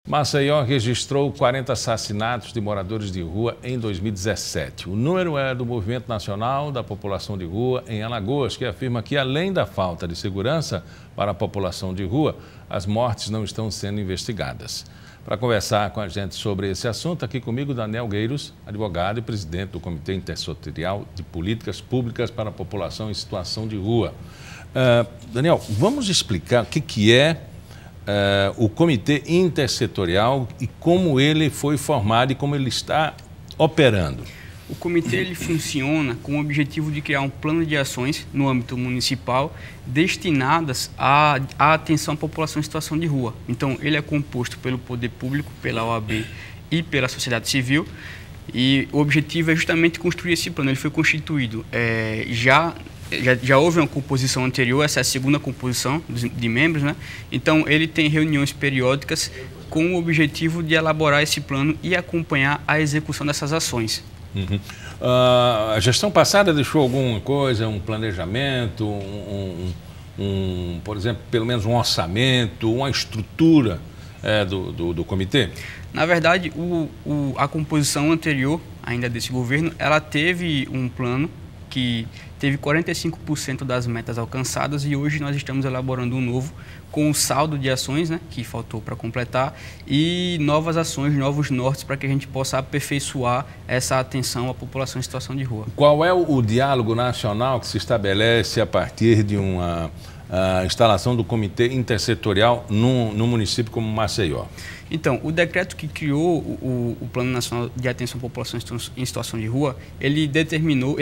Maceió registrou 40 assassinatos de moradores de rua em 2017. O número é do Movimento Nacional da População de Rua em Alagoas, que afirma que, além da falta de segurança para a população de rua, as mortes não estão sendo investigadas. Para conversar com a gente sobre esse assunto, aqui comigo Daniel Gueiros, advogado e presidente do Comitê Intersetorial de Políticas Públicas para a População em Situação de Rua. Daniel, vamos explicar o que é o Comitê Intersetorial e como ele foi formado e como ele está operando. O comitê ele funciona com o objetivo de criar um plano de ações no âmbito municipal destinadas à atenção à população em situação de rua. Então, ele é composto pelo poder público, pela OAB e pela sociedade civil. E o objetivo é justamente construir esse plano. Ele foi constituído já houve uma composição anterior, essa é a segunda composição de membros, né? Então, ele tem reuniões periódicas com o objetivo de elaborar esse plano e acompanhar a execução dessas ações. Uhum. A gestão passada deixou alguma coisa, um planejamento, por exemplo, pelo menos um orçamento, uma estrutura do comitê? Na verdade, a composição anterior, ainda desse governo, ela teve um plano que teve 45% das metas alcançadas e hoje nós estamos elaborando um novo com o saldo de ações, né, que faltou para completar, e novas ações, novos nortes para que a gente possa aperfeiçoar essa atenção à população em situação de rua. Qual é o diálogo nacional que se estabelece a partir de uma instalação do Comitê Intersetorial no município como Maceió? Então, o decreto que criou o Plano Nacional de Atenção à População em Situação de Rua, ele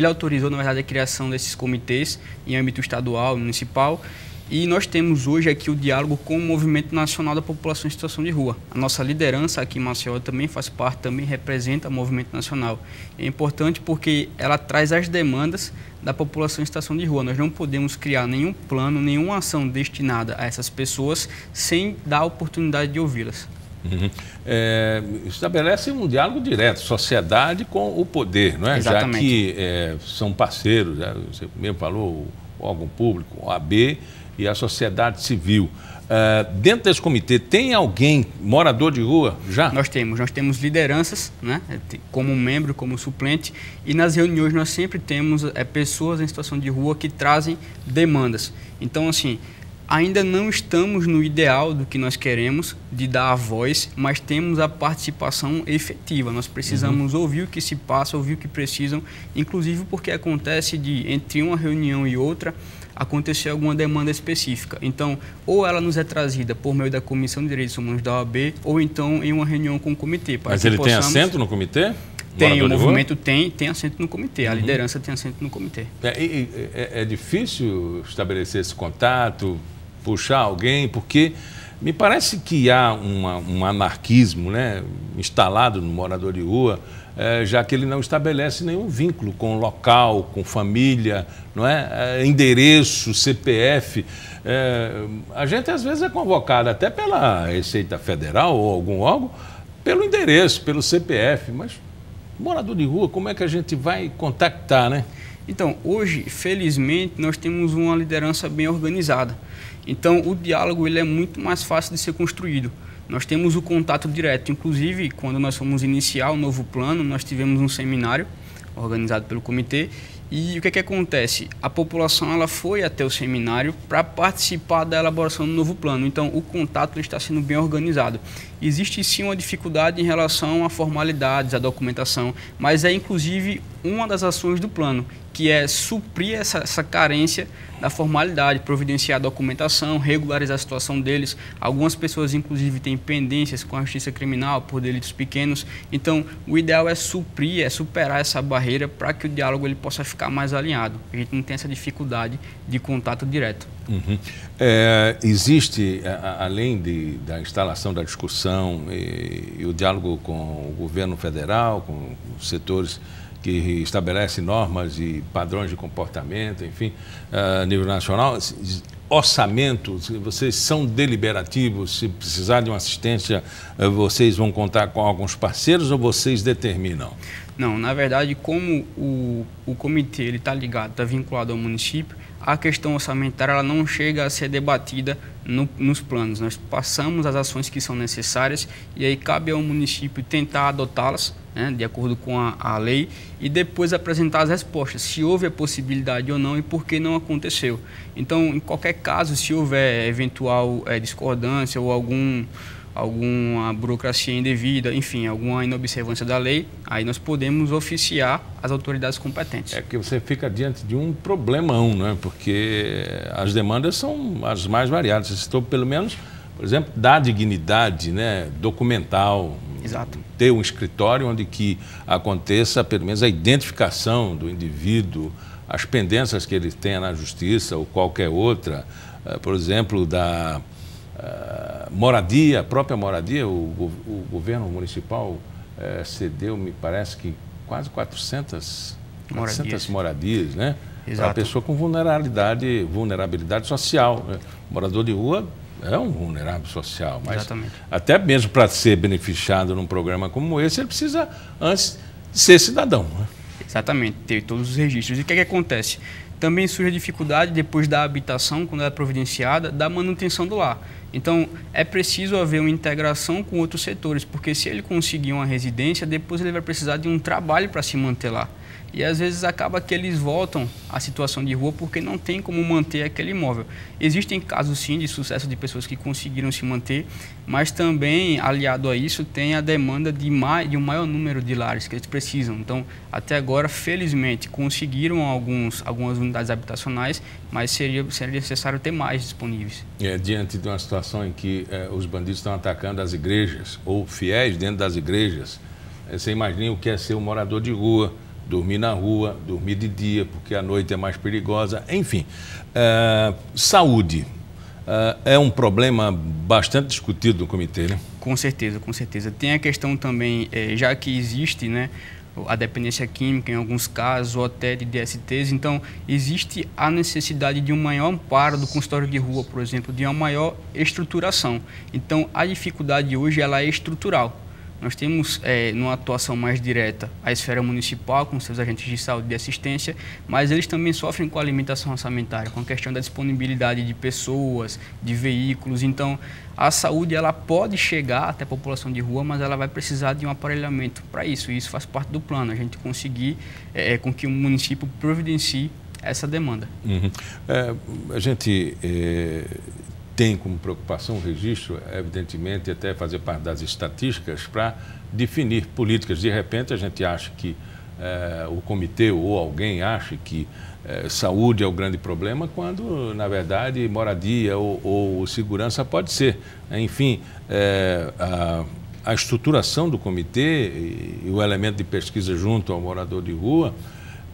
autorizou, na verdade, a criação desses comitês em âmbito estadual, municipal, e nós temos hoje aqui o diálogo com o Movimento Nacional da População em Situação de Rua. A nossa liderança aqui em Maceió também faz parte, também representa o Movimento Nacional. É importante porque ela traz as demandas da população em situação de rua. Nós não podemos criar nenhum plano, nenhuma ação destinada a essas pessoas sem dar a oportunidade de ouvi-las. Uhum. Estabelece um diálogo direto, sociedade com o poder, não é? Exatamente. Já que são parceiros, você mesmo falou, o órgão público, o OAB e a sociedade civil. Dentro desse comitê, tem alguém morador de rua já? Nós temos lideranças, né, como membro, como suplente, e nas reuniões nós sempre temos pessoas em situação de rua que trazem demandas. Então, assim, ainda não estamos no ideal do que nós queremos, de dar a voz, mas temos a participação efetiva. Nós precisamos ouvir o que se passa, ouvir o que precisam, inclusive porque acontece entre uma reunião e outra, acontecer alguma demanda específica. Então, ou ela nos é trazida por meio da Comissão de Direitos Humanos da OAB, ou então em uma reunião com o comitê. Mas ele tem assento no comitê? Tem, o movimento tem assento no comitê, a liderança tem assento no comitê. É difícil estabelecer esse contato, puxar alguém, porque me parece que há um anarquismo, né, instalado no morador de rua, já que ele não estabelece nenhum vínculo com o local, com família, não é? Endereço, CPF. A gente às vezes é convocado até pela Receita Federal ou algum órgão pelo endereço, pelo CPF, mas morador de rua, como é que a gente vai contactar, né? Então, hoje, felizmente, nós temos uma liderança bem organizada. Então, o diálogo ele é muito mais fácil de ser construído. Nós temos o contato direto. Inclusive, quando nós fomos iniciar o novo plano, nós tivemos um seminário organizado pelo comitê. E o que acontece? A população ela foi até o seminário para participar da elaboração do novo plano. Então, o contato está sendo bem organizado. Existe sim uma dificuldade em relação a formalidades, a documentação, mas é inclusive uma das ações do plano, que é suprir essa carência da formalidade, providenciar a documentação, regularizar a situação deles. Algumas pessoas, inclusive, têm pendências com a justiça criminal por delitos pequenos. Então, o ideal é suprir, é superar essa barreira para que o diálogo ele possa ficar mais alinhado. A gente não tem essa dificuldade de contato direto. Uhum. Existe, além da instalação da discussão e o diálogo com o governo federal, com os setores que estabelece normas e padrões de comportamento, enfim, a nível nacional, orçamento, vocês são deliberativos, se precisar de uma assistência, vocês vão contar com alguns parceiros ou vocês determinam? Não, na verdade, como o comitê está ligado, está vinculado ao município, a questão orçamentária ela não chega a ser debatida nos planos. Nós passamos as ações que são necessárias e aí cabe ao município tentar adotá-las, né, de acordo com a lei, e depois apresentar as respostas, se houve a possibilidade ou não e por que não aconteceu. Então, em qualquer caso, se houver eventual discordância ou alguma burocracia indevida, enfim, alguma inobservância da lei, aí nós podemos oficiar as autoridades competentes. É que você fica diante de um problemão, né? Porque as demandas são as mais variadas. Você citou pelo menos, por exemplo, dar dignidade, né, documental. Exato. Ter um escritório onde que aconteça pelo menos a identificação do indivíduo, as pendências que ele tenha na justiça ou qualquer outra, por exemplo, da moradia, a própria moradia. O governo municipal cedeu, me parece que quase 400 moradias, né? Para a pessoa com vulnerabilidade social, né? Morador de rua é um vulnerável social, mas exatamente, até mesmo para ser beneficiado num programa como esse, ele precisa antes ser cidadão, né? Exatamente, ter todos os registros. E o que é que acontece? Também surge a dificuldade, depois da habitação, quando ela é providenciada, da manutenção do lar. Então, é preciso haver uma integração com outros setores, porque se ele conseguir uma residência, depois ele vai precisar de um trabalho para se manter lá. E às vezes acaba que eles voltam à situação de rua porque não tem como manter aquele imóvel. Existem casos sim de sucesso de pessoas que conseguiram se manter, mas também aliado a isso tem a demanda de um maior número de lares que eles precisam. Então, até agora, felizmente, conseguiram algumas unidades habitacionais, mas seria necessário ter mais disponíveis. Diante de uma situação em que os bandidos estão atacando as igrejas, ou fiéis dentro das igrejas, você imagina o que é ser um morador de rua, dormir na rua, dormir de dia, porque a noite é mais perigosa, enfim. Saúde é um problema bastante discutido no comitê, né? Com certeza, com certeza. Tem a questão também, já que existe, né, a dependência química em alguns casos, ou até de DSTs, então existe a necessidade de um maior amparo do consultório de rua, por exemplo, de uma maior estruturação. Então, a dificuldade hoje ela é estrutural. Nós temos, numa atuação mais direta, a esfera municipal, com seus agentes de saúde e de assistência, mas eles também sofrem com a limitação orçamentária, com a questão da disponibilidade de pessoas, de veículos. Então, a saúde ela pode chegar até a população de rua, mas ela vai precisar de um aparelhamento para isso. E isso faz parte do plano, a gente conseguir com que o município providencie essa demanda. Uhum. A gente tem como preocupação o registro, evidentemente, até fazer parte das estatísticas para definir políticas. De repente, a gente acha que o comitê ou alguém acha que saúde é o grande problema, quando, na verdade, moradia ou segurança pode ser. Enfim, a estruturação do comitê e o elemento de pesquisa junto ao morador de rua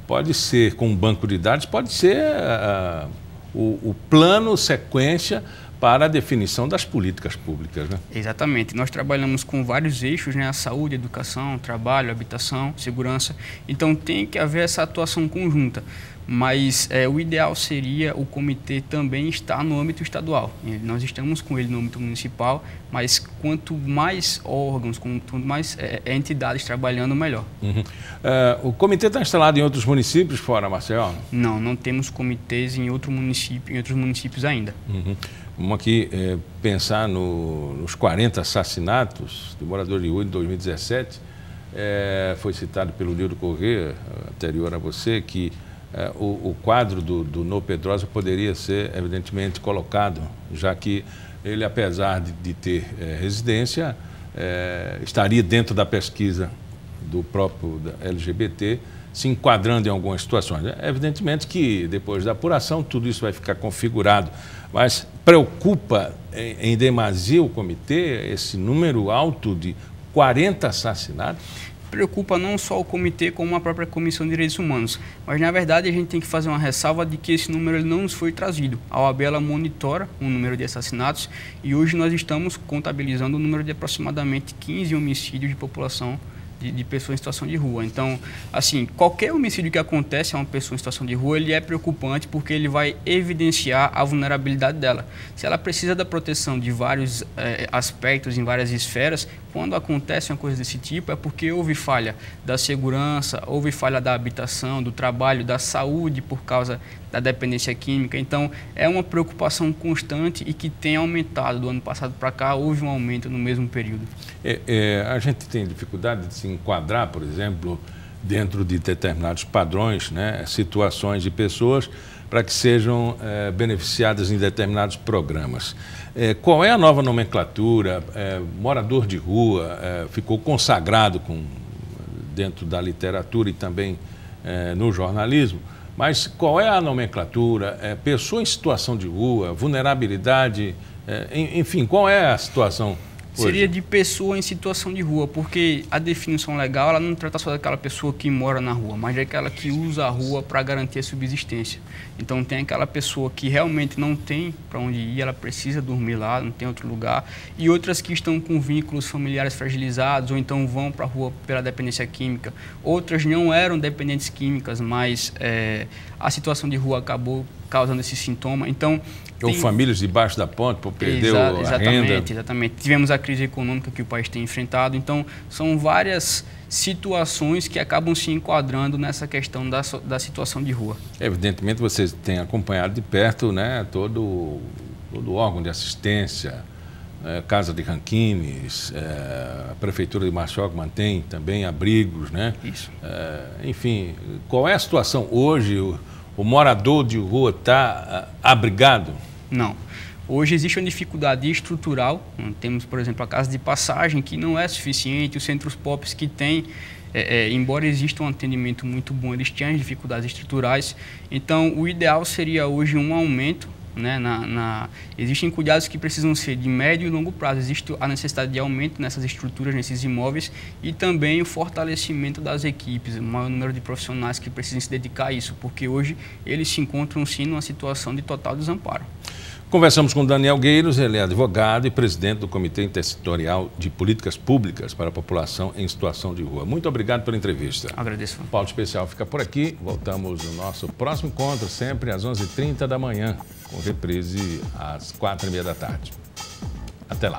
pode ser, com um banco de dados, pode ser o plano, sequência para a definição das políticas públicas, né? Exatamente. Nós trabalhamos com vários eixos, né? A saúde, a educação, trabalho, habitação, segurança. Então, tem que haver essa atuação conjunta. Mas o ideal seria o comitê também estar no âmbito estadual. Nós estamos com ele no âmbito municipal, mas quanto mais órgãos, quanto mais entidades trabalhando, melhor. Uhum. O comitê está instalado em outros municípios fora Maceió? Não, não temos comitês em outros municípios ainda. Uhum. Vamos aqui pensar nos 40 assassinatos de morador de rua em 2017. Foi citado pelo Nildo Corrêa, anterior a você, que o quadro do No Pedrosa poderia ser, evidentemente, colocado, já que ele, apesar de ter residência, estaria dentro da pesquisa do próprio LGBT, se enquadrando em algumas situações. Evidentemente que, depois da apuração, tudo isso vai ficar configurado, mas preocupa em demasia o comitê esse número alto de 40 assassinatos? Preocupa não só o comitê, como a própria Comissão de Direitos Humanos. Mas, na verdade, a gente tem que fazer uma ressalva de que esse número ele não nos foi trazido. A OAB ela monitora o número de assassinatos e hoje nós estamos contabilizando o número de aproximadamente 15 homicídios de população de pessoas em situação de rua. Então, assim, qualquer homicídio que acontece a uma pessoa em situação de rua, ele é preocupante porque ele vai evidenciar a vulnerabilidade dela. Se ela precisa da proteção de vários aspectos, em várias esferas, quando acontece uma coisa desse tipo, é porque houve falha da segurança, houve falha da habitação, do trabalho, da saúde por causa da dependência química. Então, é uma preocupação constante e que tem aumentado. Do ano passado para cá, houve um aumento no mesmo período. A gente tem dificuldade de se enquadrar, por exemplo, dentro de determinados padrões, né, situações de pessoas para que sejam beneficiadas em determinados programas. Qual é a nova nomenclatura? Morador de rua ficou consagrado dentro da literatura e também no jornalismo, mas qual é a nomenclatura? Pessoa em situação de rua, vulnerabilidade, enfim, qual é a situação? Seria de pessoa em situação de rua, porque a definição legal ela não trata só daquela pessoa que mora na rua, mas daquela que usa a rua para garantir a subsistência. Então tem aquela pessoa que realmente não tem para onde ir, ela precisa dormir lá, não tem outro lugar, e outras que estão com vínculos familiares fragilizados ou então vão para a rua pela dependência química. Outras não eram dependentes químicas, mas a situação de rua acabou causando esse sintoma. Então, ou famílias debaixo da ponte, por perder a renda. Exatamente. Tivemos a crise econômica que o país tem enfrentado. Então, são várias situações que acabam se enquadrando nessa questão da situação de rua. Evidentemente, vocês têm acompanhado de perto, né, todo órgão de assistência, Casa de Ranquines, a Prefeitura de Marçoca mantém também abrigos, né? Isso. Enfim, qual é a situação hoje? O morador de rua está abrigado? Não. Hoje existe uma dificuldade estrutural. Temos, por exemplo, a casa de passagem, que não é suficiente. Os centros POPs que têm, embora exista um atendimento muito bom, eles têm as dificuldades estruturais. Então, o ideal seria hoje um aumento, né, existem cuidados que precisam ser de médio e longo prazo. Existe a necessidade de aumento nessas estruturas, nesses imóveis, e também o fortalecimento das equipes, o maior número de profissionais que precisam se dedicar a isso, porque hoje eles se encontram sim numa situação de total desamparo. Conversamos com Daniel Gueiros, ele é advogado e presidente do Comitê Intersetorial de Políticas Públicas para a População em Situação de Rua. Muito obrigado pela entrevista. Agradeço. O Pauta Especial fica por aqui. Voltamos no nosso próximo encontro, sempre às 11h30 da manhã, com reprise às 4h30 da tarde. Até lá.